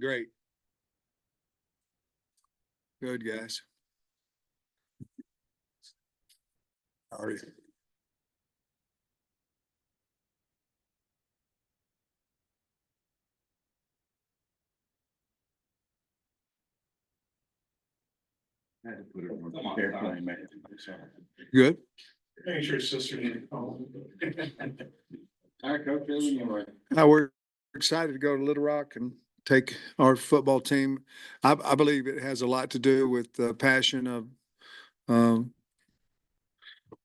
Great. Good, guys. How are you? Had to put it on airplane, man. Good. Make sure sister didn't call. All right, Coach, anyway. Now we're excited to go to Little Rock and take our football team. I believe it has a lot to do with the passion of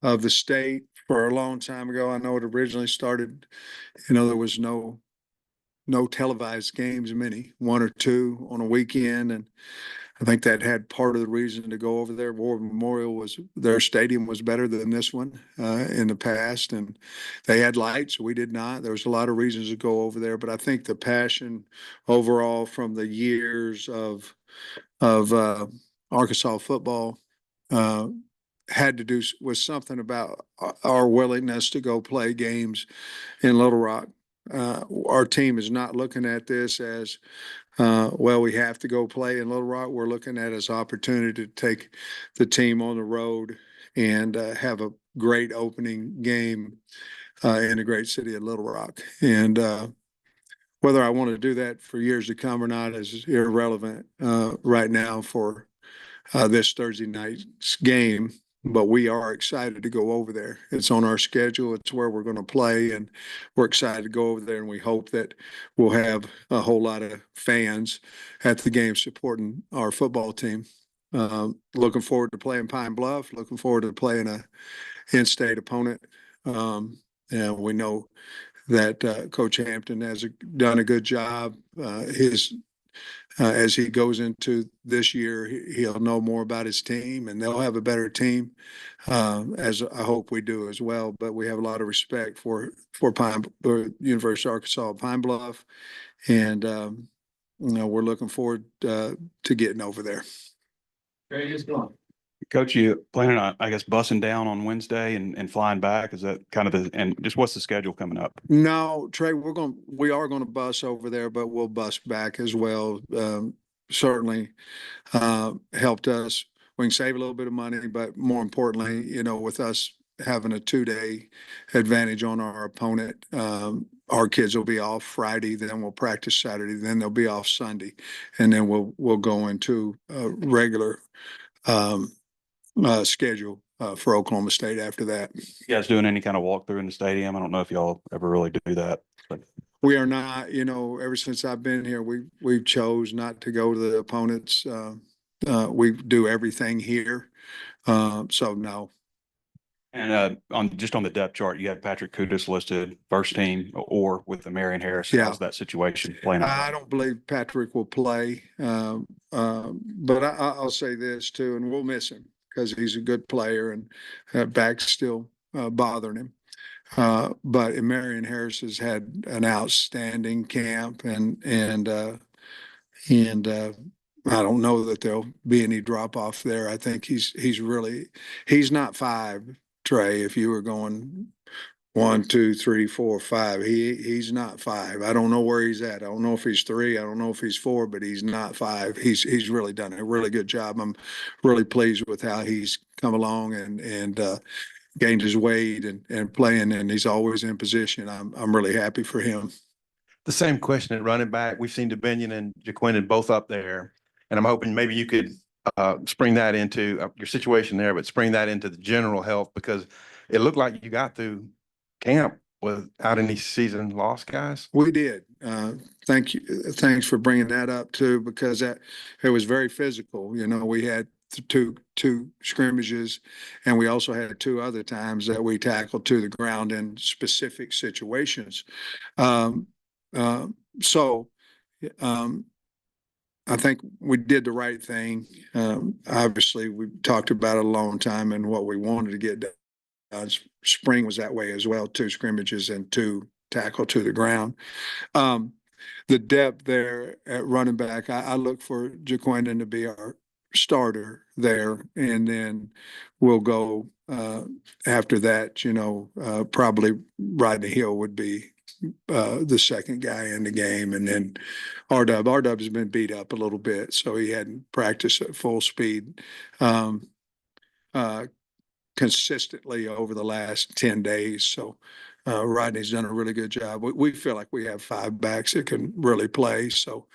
the state. For a long time ago, I know it originally started, there was no televised games, many, one or two on a weekend. And I think that had part of the reason to go over there. War Memorial was, their stadium was better than this one in the past, and they had lights. We did not. There was a lot of reasons to go over there, but I think the passion overall from the years of Arkansas football had to do with something about our willingness to go play games in Little Rock. Our team is not looking at this as well, we have to go play in Little Rock. We're looking at it as opportunity to take the team on the road and have a great opening game in the great city of Little Rock. And whether I want to do that for years to come or not is irrelevant right now for this Thursday night's game. But we are excited to go over there. It's on our schedule. It's where we're going to play, and we're excited to go over there. And we hope that we'll have a whole lot of fans at the game supporting our football team. Looking forward to playing Pine Bluff. Looking forward to playing a in-state opponent. And we know that Coach Hampton has done a good job. As he goes into this year, he'll know more about his team, and they'll have a better team, as I hope we do as well. But we have a lot of respect for University of Arkansas Pine Bluff, and we're looking forward to getting over there. Very just going. Coach, you planning on, I guess, bussing down on Wednesday and flying back? Is that kind of and just what's the schedule coming up? No, Trey, we are going to bus over there, but we'll bus back as well. Certainly helped us. We can save a little bit of money, but more importantly, with us having a 2-day advantage on our opponent, our kids will be off Friday, then we'll practice Saturday, then they'll be off Sunday, and then we'll go into a regular schedule for Oklahoma State after that. You guys doing any kind of walkthrough in the stadium? I don't know if y'all ever really do that. But. We are not, ever since I've been here, we chose not to go to the opponents. We do everything here. So no. And on the depth chart, you have Patrick Kudus listed first team or with the Marion Harris. Yeah. How's that situation playing out? I don't believe Patrick will play. But I'll say this too, and we'll miss him because he's a good player, and back's still bothering him. But Marion Harris has had an outstanding camp, and I don't know that there'll be any drop off there. I think he's not 5, Trey. If you were going 1, 2, 3, 4, 5, he's not 5. I don't know where he's at. I don't know if he's 3. I don't know if he's 4, but he's not 5. He's really done a really good job. I'm really pleased with how he's come along and gained his weight and playing, and he's always in position. I'm really happy for him. The same question at running back. We've seen DeBinion and Jaquindon both up there, and I'm hoping maybe you could spring that into your situation there, but spring that into the general health, because it looked like you got through camp without any season loss, guys. We did. Thank you. Thanks for bringing that up too, because it was very physical. We had two scrimmages, and we also had 2 other times that we tackled to the ground in specific situations. So I think we did the right thing. Obviously, we talked about it a long time and what we wanted to get done. Spring was that way as well, 2 scrimmages and 2 tackle to the ground. The depth there at running back, I look for Jaquindon to be our starter there, and then we'll go after that. Probably Rodney Hill would be the second guy in the game. And then R-Dub has been beat up a little bit, so he hadn't practiced at full speed consistently over the last 10 days. So Rodney's done a really good job. We feel like we have 5 backs that can really play. So,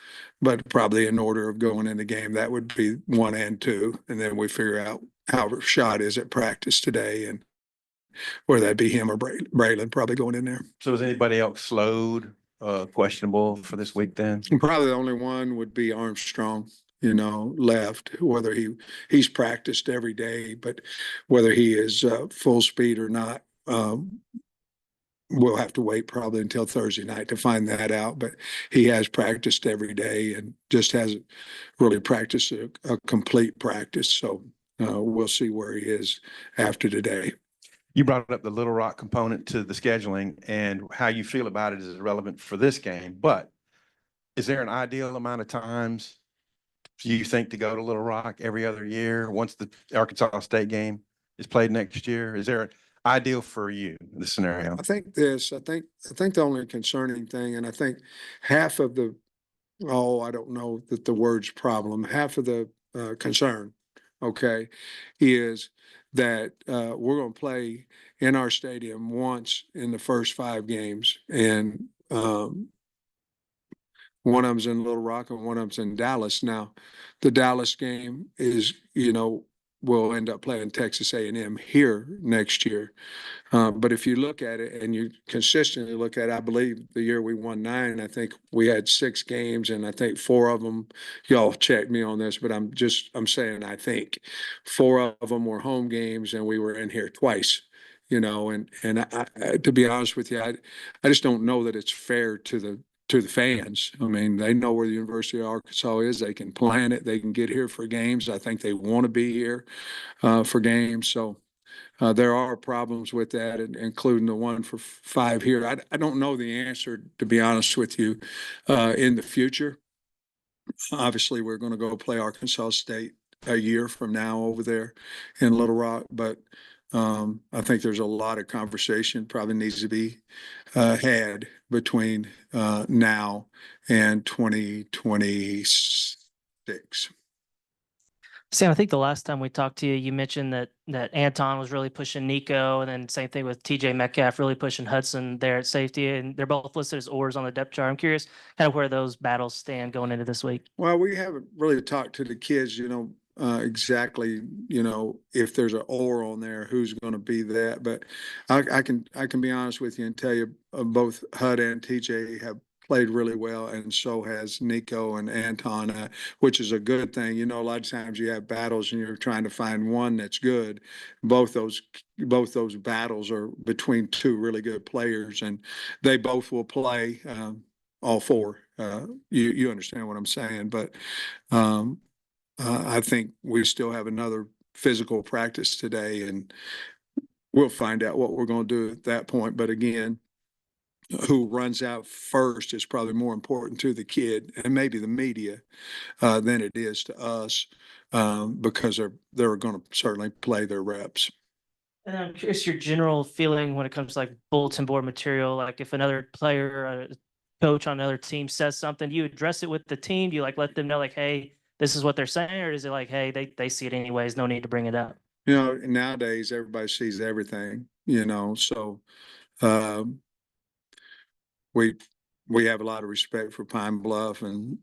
but probably in order of going in the game, that would be 1 and 2. And then we figure out how Rashad is at practice today, and whether that be him or Braylon probably going in there. So is anybody else slowed, questionable for this week then? And probably the only one would be Armstrong, left, whether he's practiced every day, but whether he is full speed or not, we'll have to wait probably until Thursday night to find that out. But he has practiced every day and just hasn't really practiced a complete practice. So we'll see where he is after today. You brought up the Little Rock component to the scheduling, and how you feel about it is relevant for this game. But is there an ideal amount of times you think to go to Little Rock every other year once the Arkansas State game is played next year? Is there an ideal for you, the scenario? I think the only concerning thing, and I think half of the, I don't know that the word's problem, half of the concern, okay, is that we're going to play in our stadium once in the first 5 games. And one of them's in Little Rock and one of them's in Dallas. Now, the Dallas game is, we'll end up playing Texas A&M here next year. But if you look at it and you consistently look at it, I believe the year we won 9, I think we had 6 games, and I think 4 of them, y'all check me on this, but I'm saying, I think 4 of them were home games, and we were in here twice, and I, to be honest with you, I just don't know that it's fair to the fans. I mean, they know where the University of Arkansas is. They can plan it. They can get here for games. I think they want to be here for games. So there are problems with that, including the one for 5 here. I don't know the answer, to be honest with you, in the future. Obviously, we're going to go play Arkansas State a year from now over there in Little Rock, but I think there's a lot of conversation probably needs to be had between now and 2026. Sam, I think the last time we talked to you, you mentioned that Anton was really pushing Nico, and then same thing with TJ Metcalf really pushing Hudson there at safety, and they're both listed as oars on the depth chart. I'm curious kind of where those battles stand going into this week. Well, we haven't really talked to the kids, exactly, if there's an or on there, who's going to be that. But I can be honest with you and tell you both Hud and TJ have played really well, and so has Nico and Anton, which is a good thing. A lot of times you have battles and you're trying to find one that's good. Both those battles are between 2 really good players, and they both will play all 4. You understand what I'm saying? But I think we still have another physical practice today, and we'll find out what we're going to do at that point. But again, who runs out first is probably more important to the kid and maybe the media than it is to us, because they're going to certainly play their reps. And I'm curious your general feeling when it comes to like bulletin board material, like if another player or a coach on another team says something, do you address it with the team? Do you like let them know like, hey, this is what they're saying, or is it like, hey, they see it anyways, no need to bring it up? Nowadays everybody sees everything, so we have a lot of respect for Pine Bluff and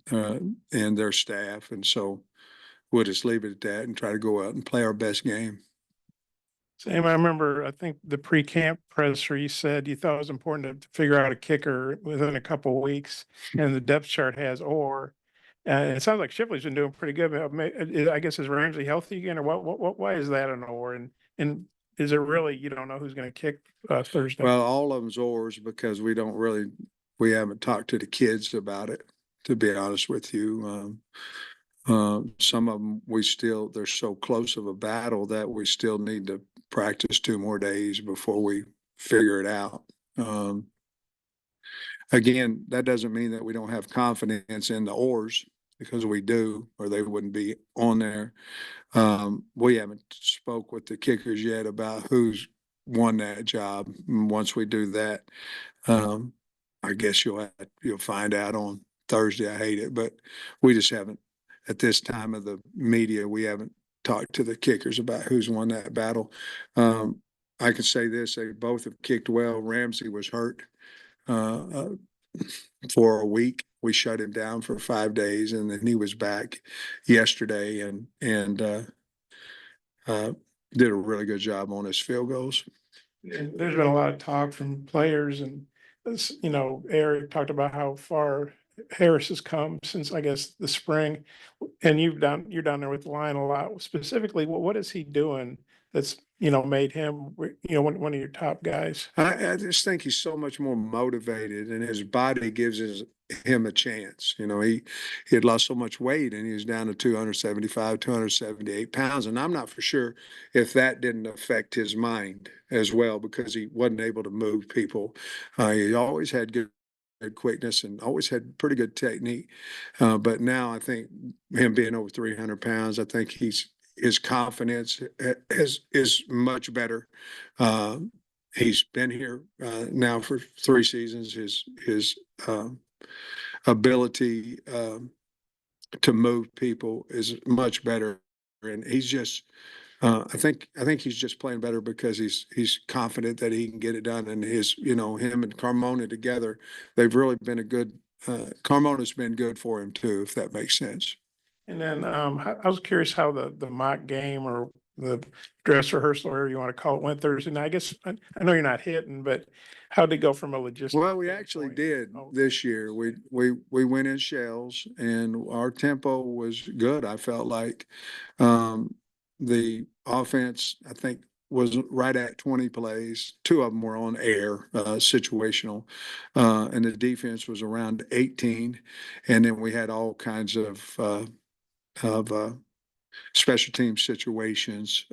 their staff, and so we'll just leave it at that and try to go out and play our best game. Sam, I remember, I think the pre-camp presser, you said you thought it was important to figure out a kicker within a couple of weeks, and the depth chart has or. It sounds like Shipley's been doing pretty good. I guess is Ramsey healthy again, or why is that an or? And is it really, you don't know who's going to kick Thursday? Well, all of them's oars because we haven't talked to the kids about it, to be honest with you. Some of them they're so close of a battle that we still need to practice 2 more days before we figure it out. Again, that doesn't mean that we don't have confidence in the oars, because we do, or they wouldn't be on there. We haven't spoke with the kickers yet about who's won that job. And once we do that, I guess you'll find out on Thursday. I hate it, but we just haven't, at this time of the media, we haven't talked to the kickers about who's won that battle. I can say this, they both have kicked well. Ramsey was hurt for a week. We shut him down for 5 days, and then he was back yesterday and did a really good job on his field goals. And there's been a lot of talk from players and, Eric talked about how far Harris has come since, I guess, the spring. And you're down there with the line a lot. Specifically, what is he doing that's, made him, one of your top guys? I just think he's so much more motivated, and his body gives him a chance. He had lost so much weight, and he was down to 275, 278 pounds. And I'm not for sure if that didn't affect his mind as well, because he wasn't able to move people. He always had good quickness and always had pretty good technique. But now I think him being over 300 pounds, I think his confidence is much better. He's been here now for 3 seasons. His ability to move people is much better, and he's just. I think he's just playing better because he's confident that he can get it done, and him and Carmona together, they've really been a good. Carmona's been good for him too, if that makes sense. And then I was curious how the mock game or the dress rehearsal, or whatever you want to call it, went Thursday. Now, I guess I know you're not hitting, but how did it go from a logistics? Well, we actually did this year. We went in shells, and our tempo was good. I felt like the offense, I think, was right at 20 plays. 2 of them were on air, situational, and the defense was around 18. And then we had all kinds of special team situations,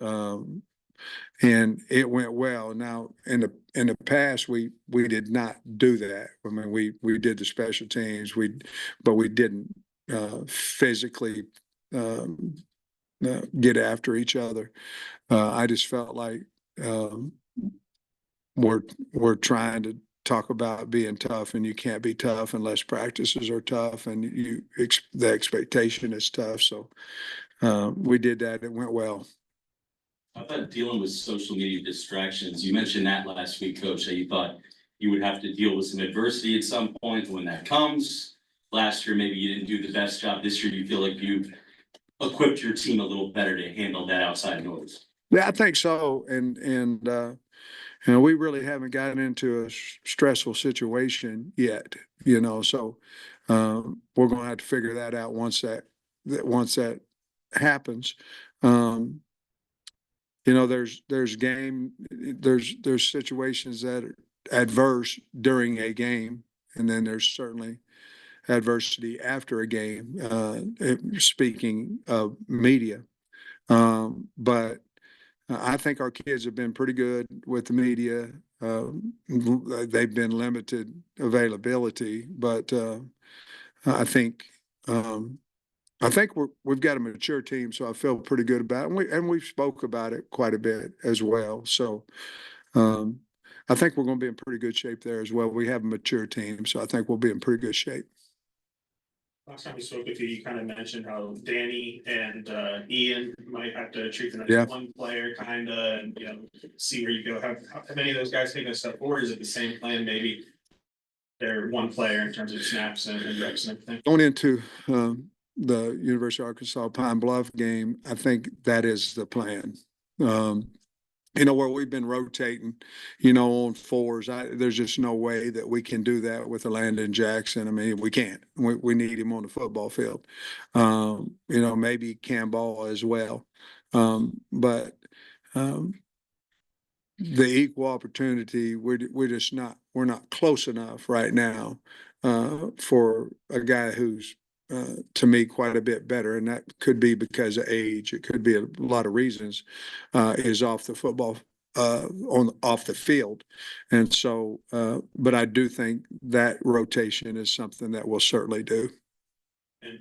and it went well. Now, in the past, we did not do that. I mean, we did the special teams, but we didn't physically get after each other. I just felt like we're trying to talk about being tough, and you can't be tough unless practices are tough, and the expectation is tough. So we did that. It went well. I thought dealing with social media distractions, you mentioned that last week, Coach, how you thought you would have to deal with some adversity at some point when that comes. Last year, maybe you didn't do the best job. This year, you feel like you've equipped your team a little better to handle that outside noise. Yeah, I think so. And we really haven't gotten into a stressful situation yet, so we're going to have to figure that out once that happens. There's situations that are adverse during a game, and then there's certainly adversity after a game, speaking of media. But I think our kids have been pretty good with the media. They've been limited availability, but I think we've got a mature team, so I feel pretty good about it. And we've spoke about it quite a bit as well. So I think we're going to be in pretty good shape there as well. We have a mature team, so I think we'll be in pretty good shape. Last time we spoke with you, you kind of mentioned how Danny and Ian might have to treat them as Yeah. one player, kind of, and see where you go. Have any of those guys taken a step forward? Is it the same plan? Maybe they're one player in terms of snaps and reps and everything. Going into the University of Arkansas Pine Bluff game, I think that is the plan. Where we've been rotating, on 4s, there's just no way that we can do that with Landon Jackson. I mean, we can't. We need him on the football field. Maybe Cam Ball as well. But the equal opportunity, we're not close enough right now for a guy who's to me quite a bit better, and that could be because of age. It could be a lot of reasons. Is off the football off the field, and so. But I do think that rotation is something that we'll certainly do. And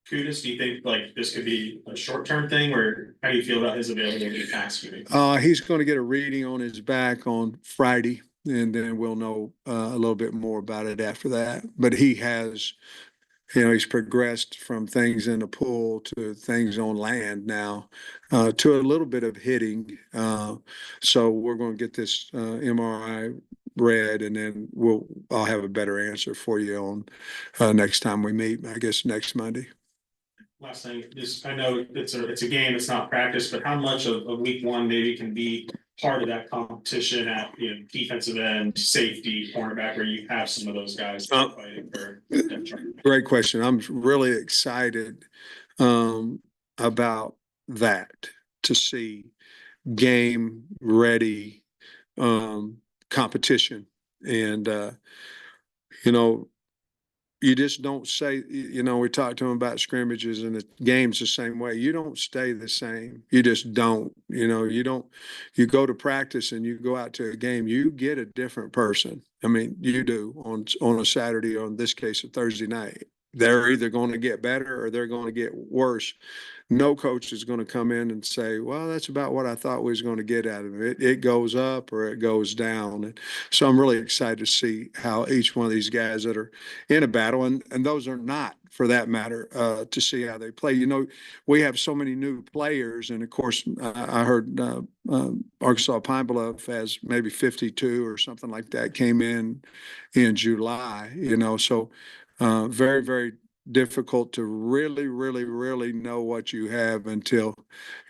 Kudus, do you think like this could be a short-term thing, or how do you feel about his availability past you? He's going to get a reading on his back on Friday. and then we'll know a little bit more about it after that. But he has, he's progressed from things in the pool to things on land now, to a little bit of hitting. So we're going to get this MRI read, and then I'll have a better answer for you on next time we meet, I guess next Monday. Last thing is, I know it's a game, it's not practice, but how much of week one maybe can be part of that competition at, defensive end, safety, cornerback, where you have some of those guys fighting for. Great question. I'm really excited about that, to see game ready competition. And you just don't say, we talked to them about scrimmages, and the game's the same way. You don't stay the same. You just don't, you go to practice and you go out to a game, you get a different person. I mean, you do on a Saturday, or in this case, a Thursday night. They're either going to get better or they're going to get worse. No coach is going to come in and say, well, that's about what I thought we was going to get out of it. It goes up or it goes down. And so I'm really excited to see how each one of these guys that are in a battle, and those are not, for that matter, to see how they play. We have so many new players, and of course, I heard Arkansas Pine Bluff has maybe 52 or something like that came in July, so very, very difficult to really, really, really know what you have until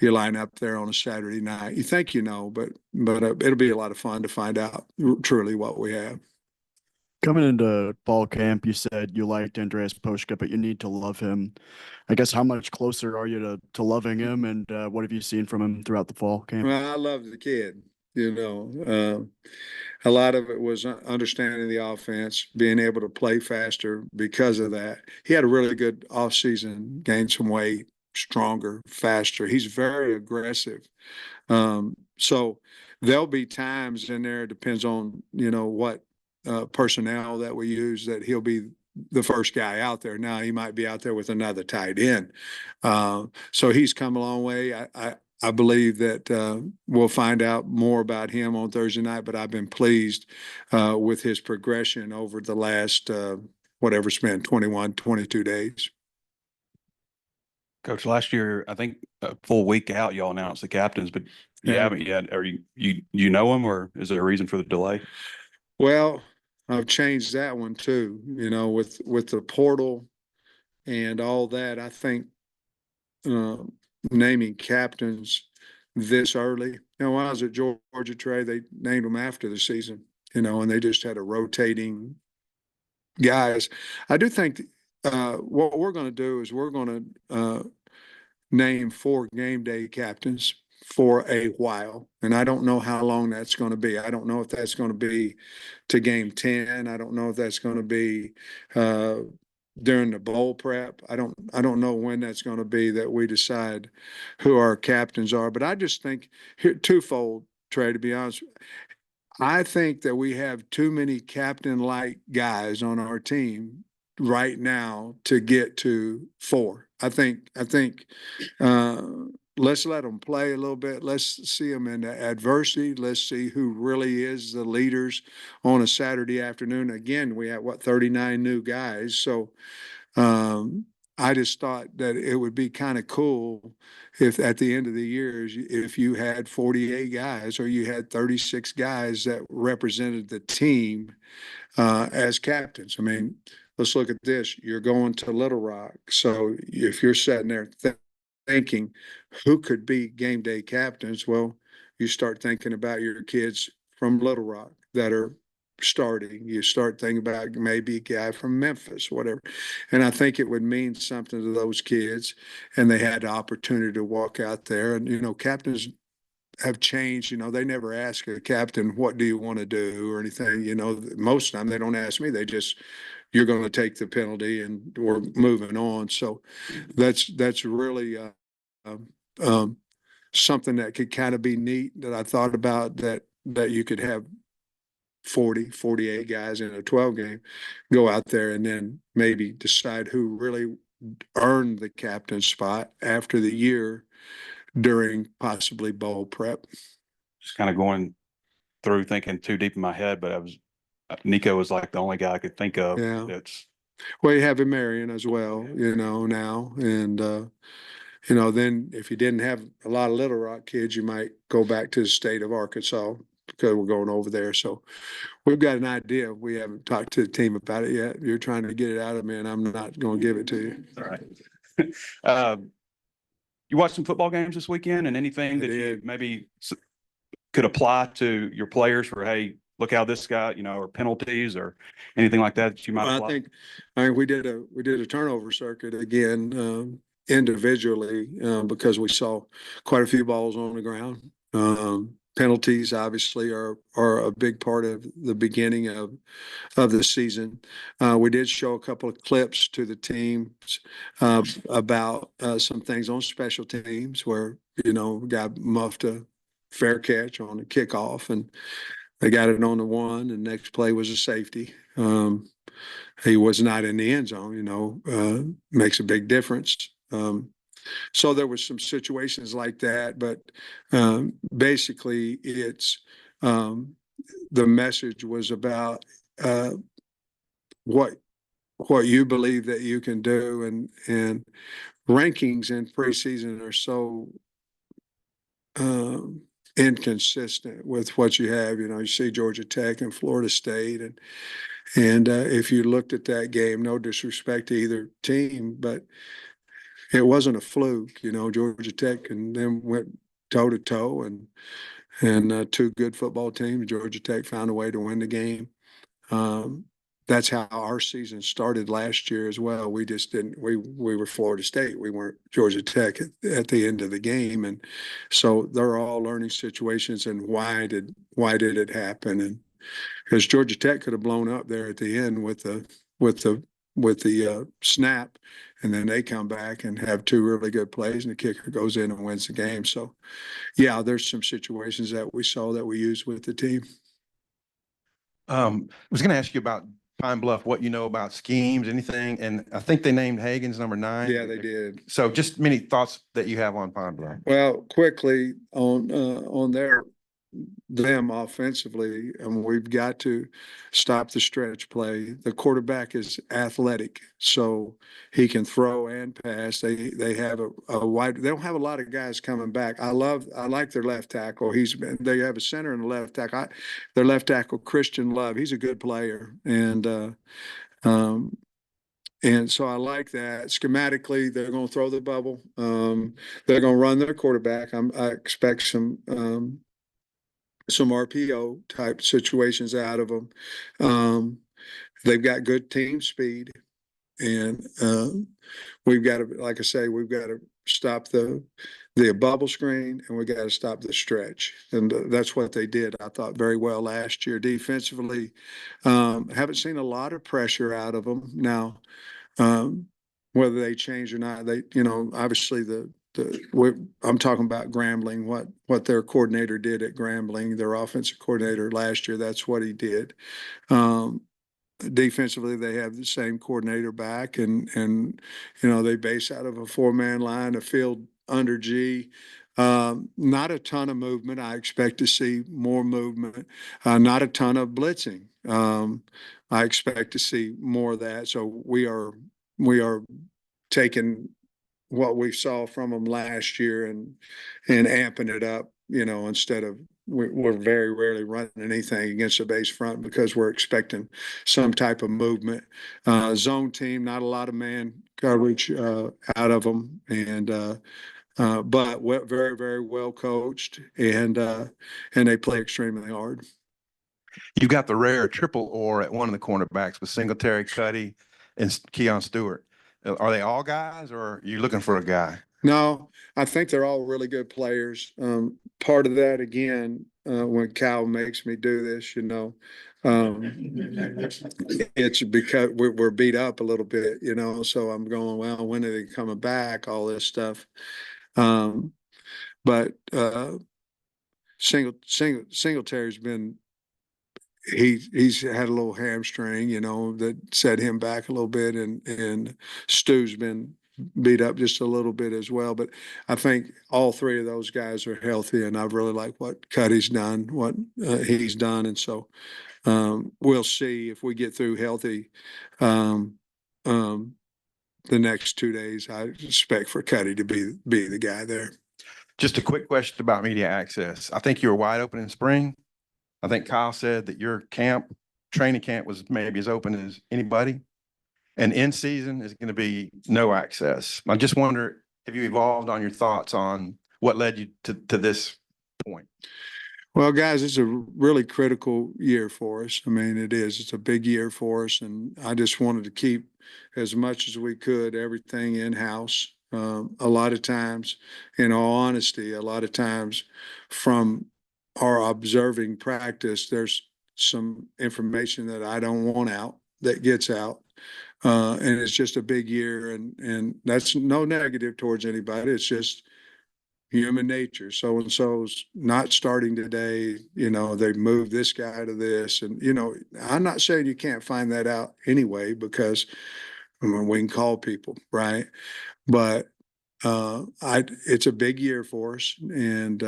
you line up there on a Saturday night. You think but it'll be a lot of fun to find out truly what we have. Coming into fall camp, you said you liked Andreas Poschka, but you need to love him. I guess how much closer are you to loving him, and what have you seen from him throughout the fall camp? Well, I love the kid. A lot of it was understanding the offense, being able to play faster because of that. He had a really good offseason, gained some weight, stronger, faster. He's very aggressive. So there'll be times in there, depends on, what personnel that we use, that he'll be the first guy out there. Now he might be out there with another tight end. So he's come a long way. I believe that we'll find out more about him on Thursday night, but I've been pleased with his progression over the last, whatever it's been, 21, 22 days. Coach, last year, I think a full week out, y'all announced the captains, but you Yeah. haven't yet. Are you know them, or is there a reason for the delay? Well, I've changed that one too, with the portal and all that. I think naming captains this early. When I was at Georgia, Trey, they named them after the season, and they just had a rotating guys. I do think what we're going to do is we're going to name 4 game day captains for a while. And I don't know how long that's going to be. I don't know if that's going to be to game 10. I don't know if that's going to be during the bowl prep. I don't know when that's going to be that we decide who our captains are. But I just think here, twofold, Trey, to be honest, I think that we have too many captain-like guys on our team right now to get to 4. I think let's let them play a little bit. Let's see them in the adversity. Let's see who really is the leaders on a Saturday afternoon. Again, we have 39 new guys. So I just thought that it would be kind of cool if at the end of the year, if you had 48 guys or you had 36 guys that represented the team as captains. I mean, let's look at this. You're going to Little Rock. So if you're sitting there thinking who could be game day captains, well, you start thinking about your kids from Little Rock that are starting. You start thinking about maybe a guy from Memphis, whatever. And I think it would mean something to those kids, and they had the opportunity to walk out there. And, captains have changed. They never ask a captain, what do you want to do or anything. Most of the time they don't ask me. They just, you're going to take the penalty and we're moving on. So that's really something that could kind of be neat that I thought about, that you could have 48 guys in a 12 game, go out there and then maybe decide who really earned the captain spot after the year during possibly bowl prep. Just kind of going through thinking too deep in my head, but Nico was like the only guy I could think of. Yeah. That's Well, you have him Marion as well, now, and, then if you didn't have a lot of Little Rock kids, you might go back to the state of Arkansas because we're going over there. So we've got an idea. We haven't talked to the team about it yet. You're trying to get it out of me and I'm not going to give it to you. all right. You watched some football games this weekend, and anything I that you did. maybe could apply to your players for, hey, look how this guy, or penalties or anything like that you might Well, apply? I think we did a turnover circuit again, individually, because we saw quite a few balls on the ground. Penalties obviously are a big part of the beginning of the season. We did show a couple of clips to the teams about some things on special teams where, guy muffed a fair catch on a kickoff and they got it on the one and next play was a safety. He was not in the end zone, makes a big difference. So there was some situations like that, but basically it's the message was about what you believe that you can do, and rankings in preseason are so inconsistent with what you have. You see Georgia Tech and Florida State, and if you looked at that game, no disrespect to either team, but it wasn't a fluke. Georgia Tech and them went toe to toe, and two good football teams. Georgia Tech found a way to win the game. That's how our season started last year as well. We just didn't. We were Florida State. We weren't Georgia Tech at the end of the game, and so they're all learning situations. And why did it happen? And because Georgia Tech could have blown up there at the end with the snap, and then they come back and have two really good plays, and the kicker goes in and wins the game. So, yeah, there's some situations that we saw that we used with the team. I was going to ask you about Pine Bluff, what you know about schemes, anything, and I think they named Hagen's number 9. Yeah, they did. So just many thoughts that you have on Pine Bluff. Well, quickly on them offensively, and we've got to stop the stretch play. The quarterback is athletic, so he can throw and pass. They have a wide. They don't have a lot of guys coming back. I like their left tackle. They have a center and a left tackle. Their left tackle, Christian Love, he's a good player, and so I like that. Schematically, they're going to throw the bubble. They're going to run their quarterback. I expect some RPO type situations out of them. They've got good team speed, and we've got to, like I say, we've got to stop the bubble screen, and we got to stop the stretch, and that's what they did. I thought very well last year defensively. Haven't seen a lot of pressure out of them now. Whether they change or not, obviously I'm talking about Grambling, what their coordinator did at Grambling, their offensive coordinator last year. That's what he did. Defensively, they have the same coordinator back, and they base out of a 4-man line, a field under G. Not a ton of movement. I expect to see more movement. Not a ton of blitzing. I expect to see more of that. So we are taking what we saw from them last year and amping it up, instead of we're very rarely running anything against the base front because we're expecting some type of movement. Zone team, not a lot of man coverage out of them, and but very, very well coached, and they play extremely hard. You've got the rare triple or at one of the cornerbacks with Singletary, Cuddy, and Keon Stewart. Are they all guys, or are you looking for a guy? No, I think they're all really good players. Part of that, again, when Cal makes me do this, it's because we're beat up a little bit, so I'm going, well, when are they coming back? All this stuff. But Singletary's been, he's had a little hamstring, that set him back a little bit, and Stu's been beat up just a little bit as well. But I think all three of those guys are healthy, and I've really liked what Cuddy's done, what he's done. And so we'll see if we get through healthy the next 2 days. I expect for Cuddy to be the guy there. Just a quick question about media access. I think you were wide open in spring. I think Kyle said that your training camp was maybe as open as anybody. And in season is going to be no access. I just wonder, have you evolved on your thoughts on what led you to this point? Well, guys, it's a really critical year for us. I mean, it is. It's a big year for us, and I just wanted to keep as much as we could everything in-house. A lot of times, in all honesty, a lot of times from our observing practice, there's some information that I don't want out that gets out. And it's just a big year, and that's no negative towards anybody. It's just human nature. So and so's not starting today. You know, they moved this guy to this, and you know, I'm not saying you can't find that out anyway, because I mean, we can call people, right? But it's a big year for us, and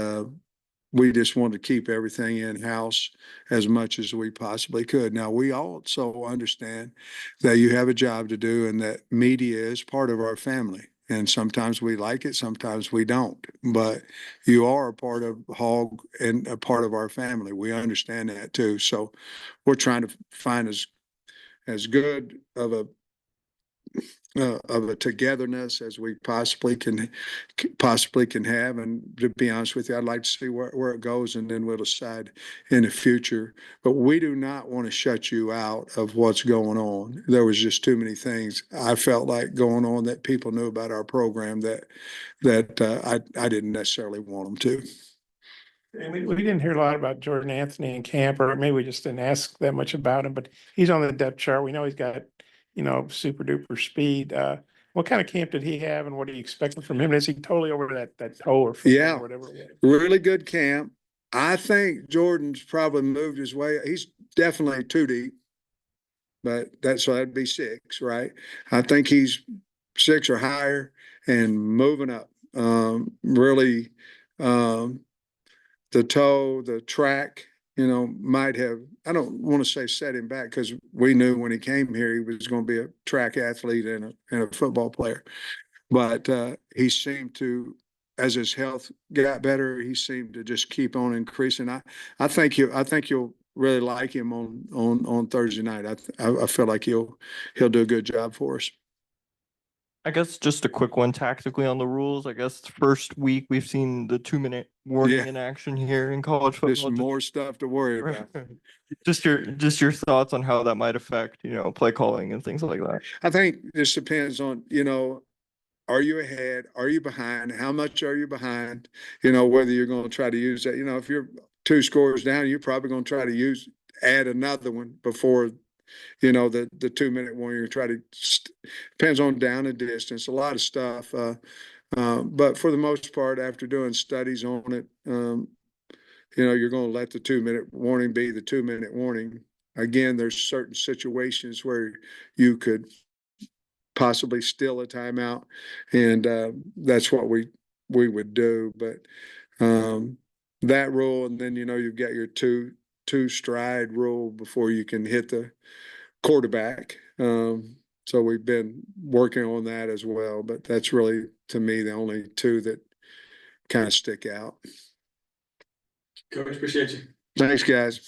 we just want to keep everything in-house as much as we possibly could. Now, we also understand that you have a job to do and that media is part of our family. And sometimes we like it, sometimes we don't. But you are a part of Hog and a part of our family. We understand that too. So we're trying to find as good of a togetherness as we possibly can have. And to be honest with you, I'd like to see where it goes, and then we'll decide in the future. But we do not want to shut you out of what's going on. There was just too many things I felt like going on that people knew about our program that I didn't necessarily want them to. And we didn't hear a lot about Jordan Anthony in camp, or maybe we just didn't ask that much about him, but he's on the depth chart. We know he's got, you know, super duper speed. What kind of camp did he have, and what are you expecting from him? Is he totally over that toe or foot Yeah. or whatever it was? Really good camp. I think Jordan's probably moved his way. He's definitely 2 deep, but that'd be 6, right? I think he's 6 or higher and moving up. Really, the toe, the track, you know, might have, I don't want to say set him back, because we knew when he came here he was going to be a track athlete and a football player. But he seemed to, as his health got better, he seemed to just keep on increasing. I think you'll really like him on Thursday night. I feel like he'll do a good job for us. I guess just a quick one tactically on the rules. I guess first week we've seen the 2-minute warning Yeah. in action here in college There's football. more stuff to worry about. Just your thoughts on how that might affect, you know, play calling and things like that. I think this depends on, you know, are you ahead? Are you behind? How much are you behind? You know, whether you're going to try to use that. You know, if you're 2 scores down, you're probably going to try to add another one before, you know, the 2-minute warning. You try to, depends on down and distance, a lot of stuff. But for the most part, after doing studies on it, you know, you're going to let the 2-minute warning be the 2-minute warning. Again, there's certain situations where you could possibly steal a timeout, and that's what we would do. But that rule, and then, you know, you've got your two stride rule before you can hit the quarterback. So we've been working on that as well, but that's really, to me, the only 2 that kind of stick out. Coach, appreciate you. Thanks, guys.